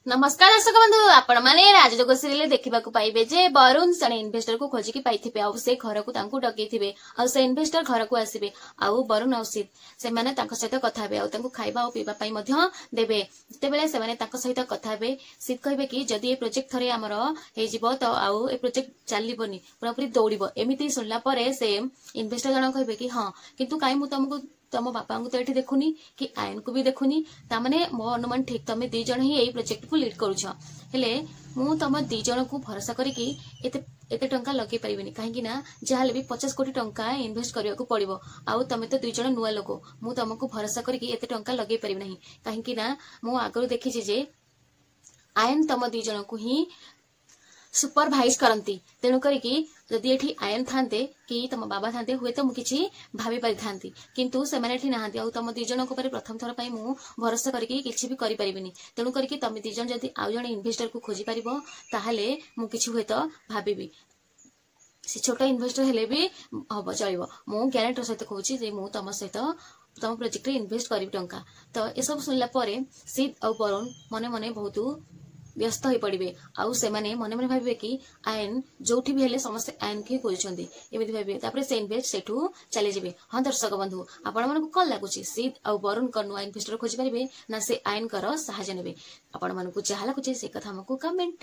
नमस्कार दर्शक बंधु आपण माने राजयोग सीरियल देखा पाइबे जे वरुण जड़े इन्वेस्टर को खोजिकी पाइथिबे आ से घर को तांकू डकैथिबे आ से इन्वेस्टर घर को आसीबे आ वरुण आ शीत से माने तांको सहित कथा हेबे आ तांको खाइबा आ पीबा पई मध्य देबे जते बेले से माने तांको सहित कथा हेबे शीत कहबे कि जदी ए प्रोजेक्ट थरे हमर हे जिवो त आ ए प्रोजेक्ट चलीबनी पूरा पूरी दौड़िबो एमिति सुनला परे से इन्वेस्टर जण कहबे कि हां किंतु काई मु तुमको तुम बापा को तो ये देखुनी कि आयन को भी देखुनी तामने मो अनुमान ठीक तुम दी जन ही यही प्रोजेक्ट को लीड करुछ हेले मु तुम दी जन को भरोसा करके एते टंका लगे परिबेनी काहेकि ना जहाले भी 50 कोटी टंका इन्वेस्ट करिया को पड़िबो आउ तमे तो दुई जन नुआ लोक मु तुमको भरोसा करके एते टंका लगे परिबे नहीं काहेकि ना मु आगरो देखि जे आयन तुम दुई जन को ही सुपरवाइज करती तेणु करके जदि एठी आयन थांते कि तम बाबा थांते हुए तो मु किछि भाबी पारि थांती किंतु से माने एठी नाहांती आ तम दी जन को पर प्रथम थर पई मु भरोसा करके किछि भी करि परिबिनी तेणु करके तमे दी जन जदि आउ जने इन्वेस्टर को खोजी परिबो ताहाले मु किछि हुए तो भाबीबी से छोटा इन्वेस्टर हेले भी हबो चलिबो मु ग्यारंटी सहित कहूची जे मु तम सहित तम प्रोजेक्ट रे इन्वेस्ट करिब टंका तो ए सब सुनला परे शीत आ वरुण मने मने बहुत व्यस्त हो पड़े आउ से माने मने मने भाबे कि आयन जोठी भी हेले समस्त आयन के खोजछंती एमिति भाबे तापर से इन्वेस्ट सेठू चले जेबे। हां दर्शक बंधु आपण मन को कोन लागुची शीत आ वरुण को नुआ इन्वेस्टर खोज परिबे ना से आयन कर सहायता नेबे आपण मन को चाहा लागुची से कथा हमको कमेंट